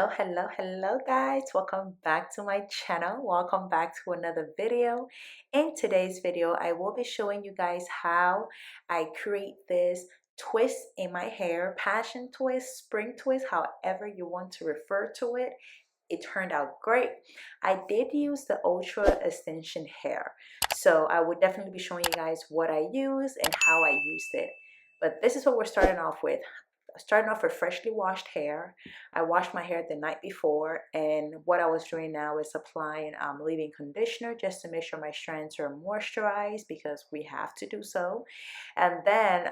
Hello guys, welcome back to my channel. Welcome back to another video. In today's video I will be showing you guys how I create this twist in my hair, passion twist, spring twist, however you want to refer to it. It turned out great. I did use the ultra extension hair, so I would definitely be showing you guys what I use and how I used it. But this is what we're starting off with. Starting off with freshly washed hair. I washed my hair the night before, and what I was doing now is applying leave-in conditioner just to make sure my strands are moisturized, because we have to do so. And then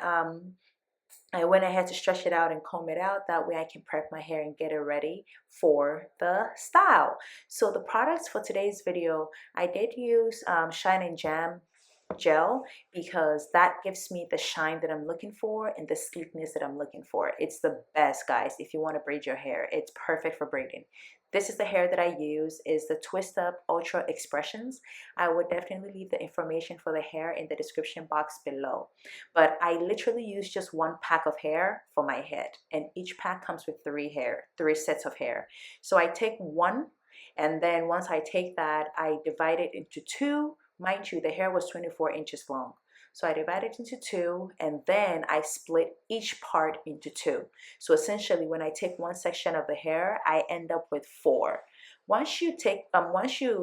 I went ahead to stretch it out and comb it out. That way I can prep my hair and get it ready for the style. So the products for today's video, I did use Shine and Jam gel, because that gives me the shine that I'm looking for and the sleekness that I'm looking for. It's the best, guys. If you want to braid your hair, it's perfect for braiding. This is the hair that I use, is the Twist Up Ultra Expressions. I would definitely leave the information for the hair in the description box below. But I literally use just one pack of hair for my head, and each pack comes with three sets of hair. So I take one, and then once I take that, I divide it into two. Mind you, the hair was 24 inches long. So I divided it into two, and then I split each part into two. So essentially, when I take one section of the hair, I end up with four. Once you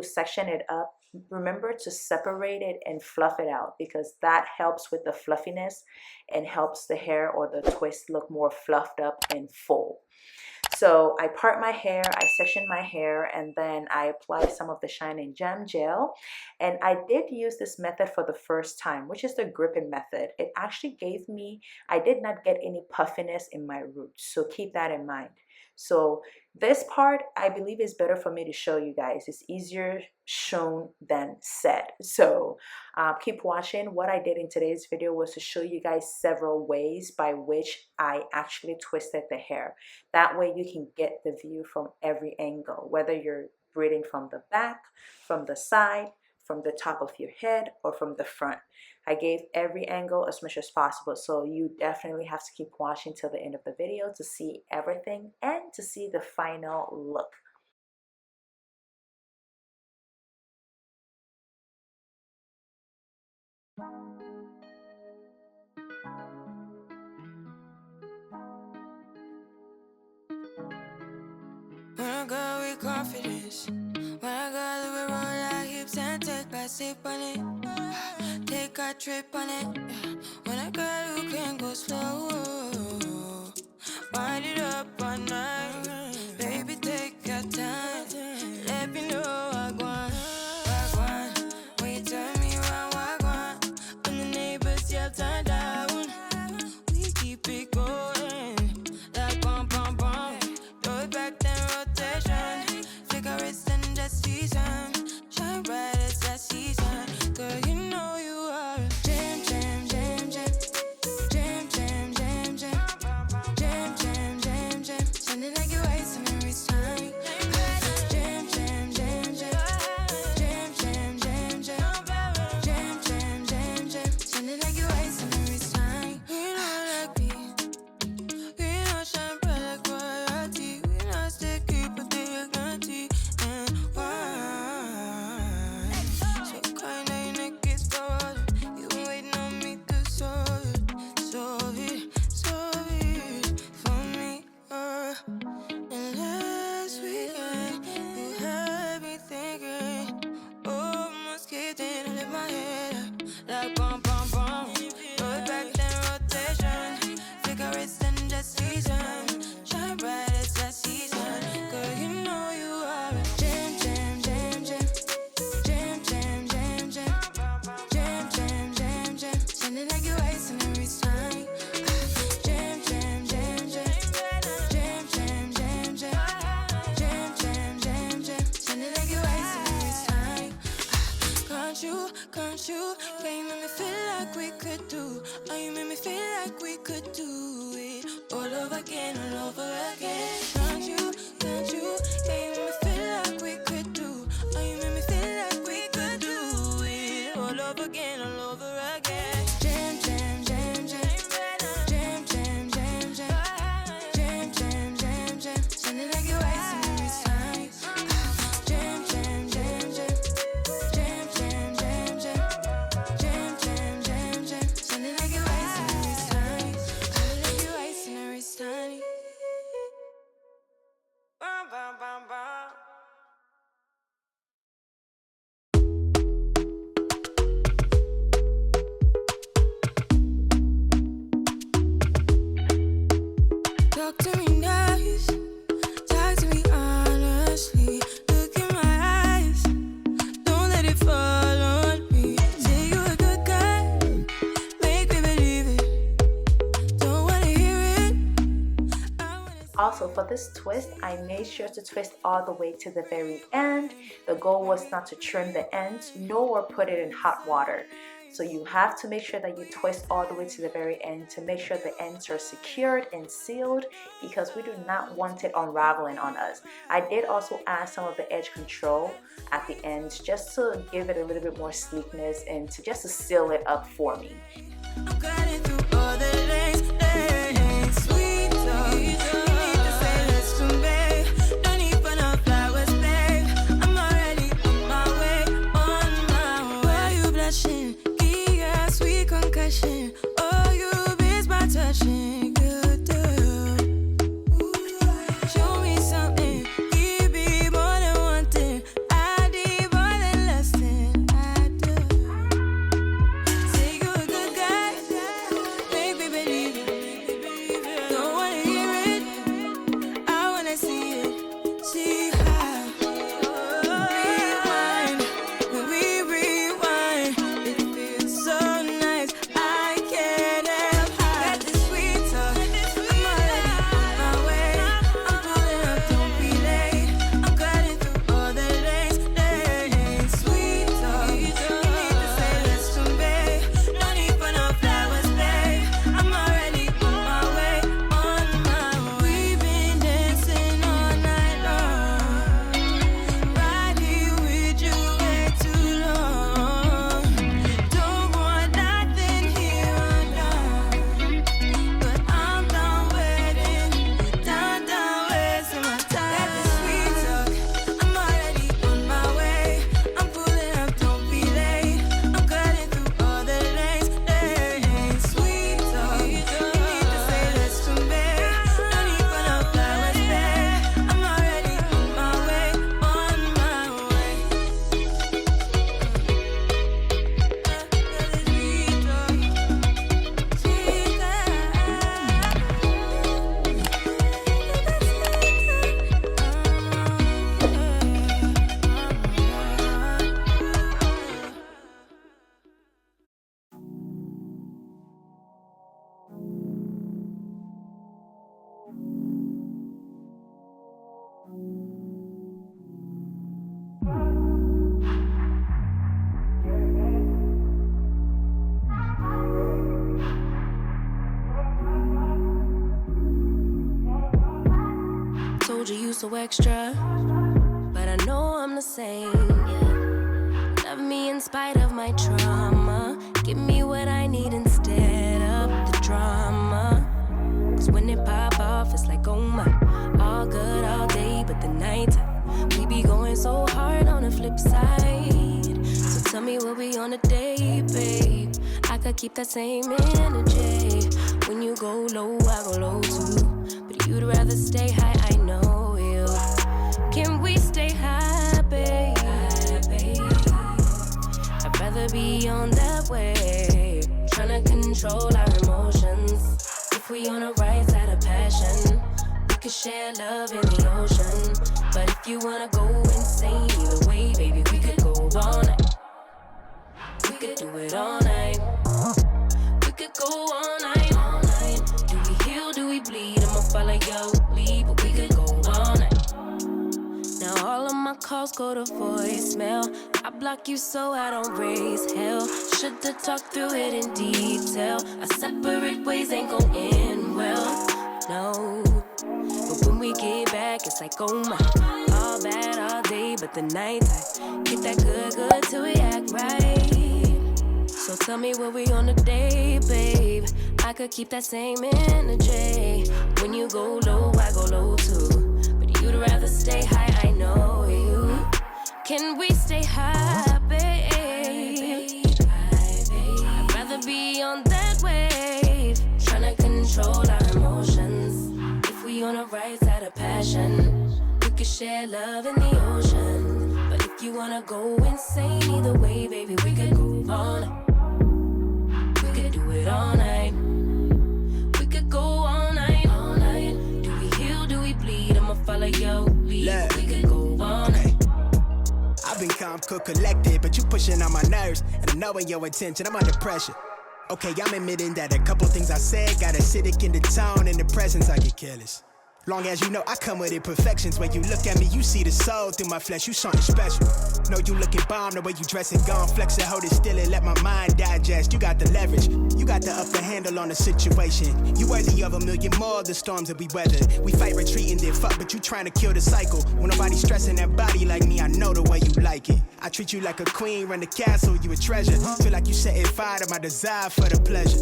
section it up, remember to separate it and fluff it out, because that helps with the fluffiness and helps the hair or the twist look more fluffed up and full. So I part my hair, I section my hair, and then I apply some of the Shine and Jam gel. And I did use this method for the first time, which is the gripping method. It actually gave me, I did not get any puffiness in my roots, so keep that in mind. So this part, I believe, is better for me to show you guys. It's easier shown than said. So keep watching. What I did in today's video was to show you guys several ways by which I actually twisted the hair. That way you can get the view from every angle, whether you're braiding from the back, from the side, from the top of your head, or from the front. I gave every angle as much as possible, so you definitely have to keep watching till the end of the video to see everything and to see the final look. When I go with confidence, when I go we roll our hips and take a sip on it, take a trip on it. When I go, you can go slow, wind it up all night. Baby, take your time, let me know I want. When you turn me around, I want. When the neighbors yell turn down, we keep it going like bum bum bum. Throw it back then rotation, figure it's in the season, shine bright as that season. Girl, you know you are a jam jam jam jam, jam jam jam jam, jam jam jam jam, sounding like you're wasting every time. Jam jam jam jam, jam jam jam jam, jam jam jam jam, sounding like you're wasting every time. We know like me, we know shine bright like royalty. We know stay keep with the guarantee and why. So kind of your neck is cold. You been waiting on me to solve it for me. And last weekend you had me thinking, oh, almost kidding, I let my head up like bum bum bum. Throw it back then rotation, figure it's in the season, shine bright as that season. Girl, you know you are a jam jam jam jam, jam jam jam jam, jam jam jam jam, sounding like you're wasting every time. Jam jam jam jam, jam jam jam jam, jam jam jam jam, sounding like you're wasting every time. Can't you, yeah, you make me feel like we could do, oh, you make me feel like we could do it all over again, all over again. Can't you, yeah, you make me feel like we could do, oh, you make me feel like we could do it all over again, all over again. Jam jam jam jam, jam jam jam jam, jam jam jam jam, sounding like you're wasting Talk to me nice, talk to me honestly. Look in my eyes, don't let it fall on me. Say you're a good guy, make me believe it. Don't wanna hear it. Also, for this twist, I made sure to twist all the way to the very end. The goal was not to trim the ends, nor put it in hot water. So you have to make sure that you twist all the way to the very end to make sure the ends are secured and sealed, because we do not want it unraveling on us. I did also add some of the edge control at the ends just to give it a little bit more sleekness and just to seal it up for me. I'm gliding through all the lanes, sweet talk. You need to say less to me. No need for no flowers, babe. I'm already on my way, on my way. Why you blushing? Yeah, sweet concussion. Oh, you miss my touching. Good do. Show me something. Give me more than one thing. I need more than less than I do. Say you're a good guy, make me believe it. Don't wanna hear it, I wanna see it. See how rewind, when we rewind, it feels so nice. I can't help got this sweet talk. I'm already on my way. I'm pulling up, don't be late. I'm cutting through all the lanes, sweet talk. You need to say less to me. No need for no flowers, babe. I'm already on my way, on my way. We've been dancing all night long, right here with you way too long. Don't want nothing here or now, but I'm done waiting, done wasting my time. Got this sweet talk, I'm already on my way. I'm pulling up, don't be late. I'm cutting through all the lanes, sweet talk. You need to say less to me. No need for no flowers, babe. I'm already on my way, on my way. Told you so extra, but I know I'm the same. Yeah. Love me in spite of my trauma. Give me what I need instead of the drama. Cause when it pop off, it's like, oh my. All good all day, but the night we be going so hard on the flip side. So tell me what we on a day, babe. I could keep that same energy. When you go low, I go low too. But you'd rather stay high, I know you. Can we stay high, babe? I'd rather be on that way. Tryna control our emotions. If we on the right side of passion, we could share love in the ocean. But if you wanna go insane either way, baby, we could go all night. We could do it all night. We could go all night, all night. Do we heal, do we bleed? I'ma follow your lead, but we could go all night. Now all of my calls go to voicemail. I block you so I don't raise hell. Should've talked through it in detail. Our separate ways ain't gon' end well, no. But when we get back, it's like, oh my. All bad all day, but the night I get that good till we act right. So tell me what we on a day, babe. I could keep that same energy. When you go low, I go low too. But you'd rather stay high, I know you. Can we stay high, babe? I'd rather be on that wave. Tryna control our emotions. If we on the right side of passion, we could share love in the ocean. But if you wanna go insane either way, baby, we could go all night. We could do it all night. We could go all night, all night. calm, cool, collected, but you pushing on my nerves. And I'm knowing your intention, I'm under pressure. Okay, I'm admitting that a couple things I said got acidic in the tone. In the presence, I get careless. Long as you know I come with imperfections. When you look at me, you see the soul through my flesh. You something special. Know you looking bomb, the way you dressing, gone flex it, hold it still and let my mind digest. You got the leverage, you got the upper handle on the situation. You worthy of a million more of the storms that we weather. We fight retreating, then fuck, but you trying to kill the cycle. When nobody's stressing that body like me, I know the way you like it. I treat you like a queen, run the castle, you a treasure. Feel like you setting fire to my desire for the pleasure.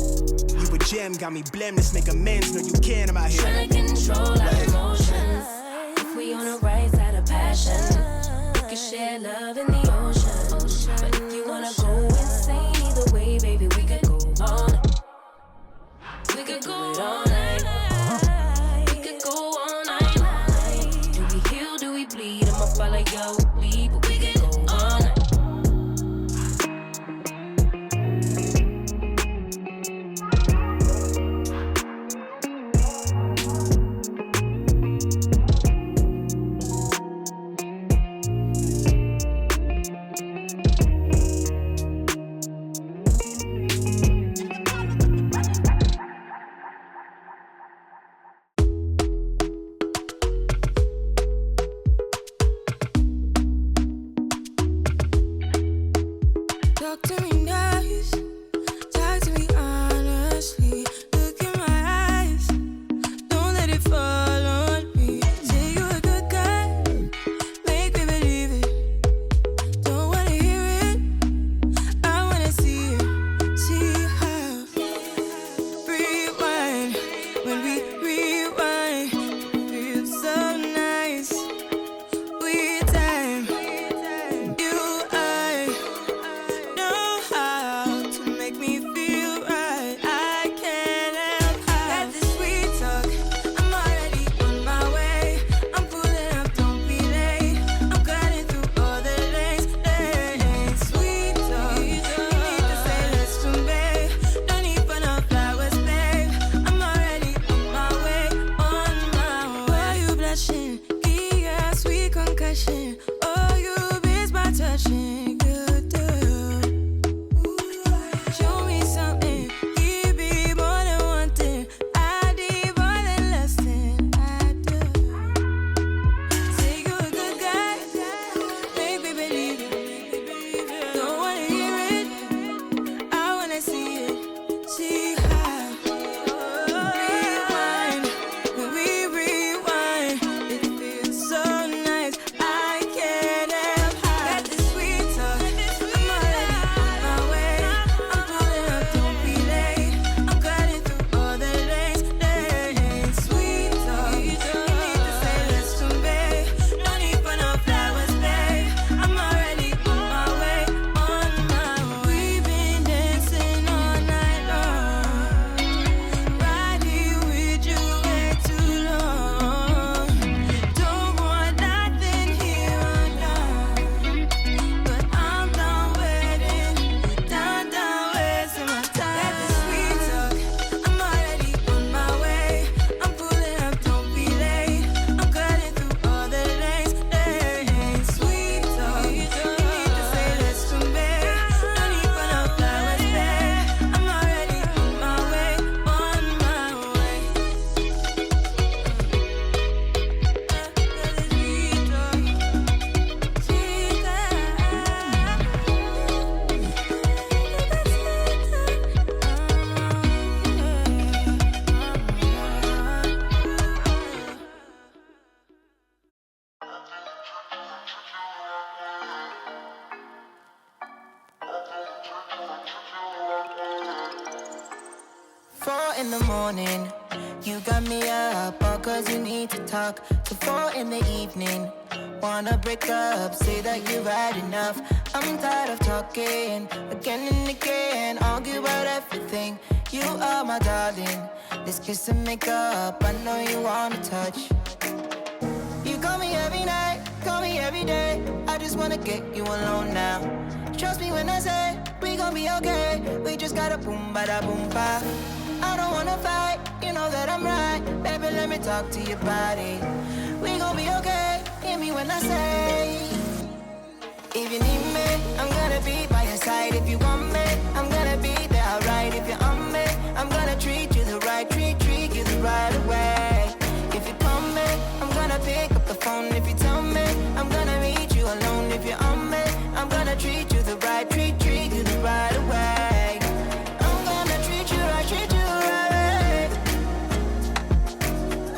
You a gem, got me blameless, make amends, know you can, I'm out here. Trying to control our emotions. If we on the right side of passion, we can share love in the ocean. But if you wanna go insane, either way, baby, we could go all night. We could go all night. We could go all night. Do we heal, do we bleed? I'ma follow your lead, but we could go all night. Talk to me nice, talk to me honestly. Look in my eyes, don't let it fall on me. Say you a good guy, make me believe it. Don't wanna hear it, I wanna see it. See how rewind, when we rewind, it feels so nice. We time, you I know how to make me feel right. I can't help how this sweet talk. I'm already on my way. I'm pulling up, don't be late. I'm cutting through all the lanes. Sweet talk. You need to say less to me. No need for no flowers, babe. I'm already on my way, on my way. Why you blushing? Yeah, sweet concussion. Oh, you miss my touching. You do. Show me something, give me more than one thing. I need more than less than I do. Say you a good guy, make me believe it. Don't wanna hear it, I wanna see it. See how rewind, when we rewind, it feels so nice. I can't help how got this sweet talk. I'm already on my way. I'm pulling up, don't be late. I'm cutting through all the lanes. Sweet talk. You need to say less to me. No need for no flowers, babe. I'm already on my way, on my way. We've been dancing all night long, right here with you way too long. Don't want nothing here or now, but I'm done waiting, done wasting my time. Got this sweet talk, I'm already on my way. I'm pulling up, don't be late. I'm cutting through all the lanes. Sweet talk, you need to say less to me. No need for no flowers, babe. I'm already on my way, on my way. Sweet talk, sweet Four in the morning, you got me up all cause you need to talk. To 4 in the evening, wanna break up, say that you've had enough. I'm tired of talking again and again, argue about everything. You are my darling, this kiss and make up, I know you wanna touch. You call me every night, call me every day, I just wanna get you alone now. Trust me when I say, we gon' be okay, we just gotta boom bada boom ba. I don't wanna fight, you know that I'm right. Baby, let me talk to your body. We gon' be okay, hear me when I say If you need me, I'm gonna be by your side. If you want me, I'm gonna be there, alright. If you're on me, I'm gonna treat you the right, treat you the right way. If you call me, I'm gonna pick up the phone. If you tell me, I'm gonna meet you alone. If you're on me, I'm gonna treat you the right, treat you the right way. I'm gonna treat you right, treat you the right way.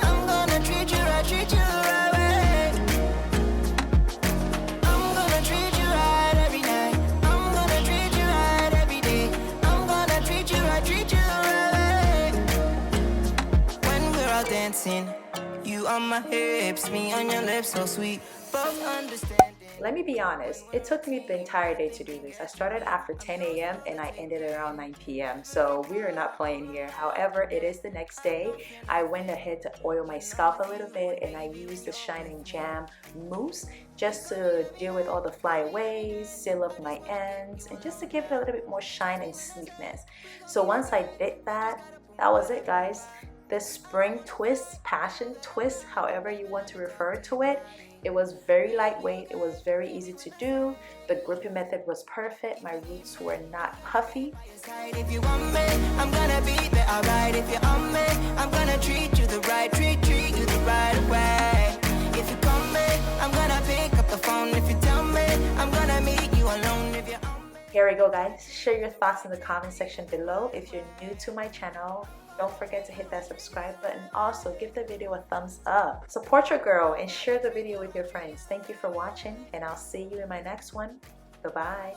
I'm gonna treat you right, treat you the right way. I'm gonna treat you right every night. I'm gonna treat you right every day. I'm gonna treat you right, treat you the right way. When we're out dancing, you on my hips, me on your lips, so sweet. Both understanding. Let me be honest, it took me the entire day to do this. I started after 10 a.m. and I ended around 9 p.m. So we are not playing here. However, it is the next day. I went ahead to oil my scalp a little bit and I used the Shine and Jam mousse just to deal with all the flyaways, seal up my ends, and just to give it a little bit more shine and sleekness. So once I did that, that was it, guys. The spring twist, passion twist, however you want to refer to it, it was very lightweight. It was very easy to do. The gripping method was perfect. My roots were not puffy. If you want me, I'm gonna be there, alright. If you're on me, I'm gonna treat you the right, treat you the right way. If you call me, I'm gonna pick up the phone. If you tell me, I'm gonna meet you alone. If you're on me. Here we go, guys. Share your thoughts in the comment section below. If you're new to my channel, don't forget to hit that subscribe button. Also, give the video a thumbs up. Support your girl and share the video with your friends. Thank you for watching, and I'll see you in my next one. Bye-bye.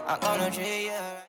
I'm gonna treat you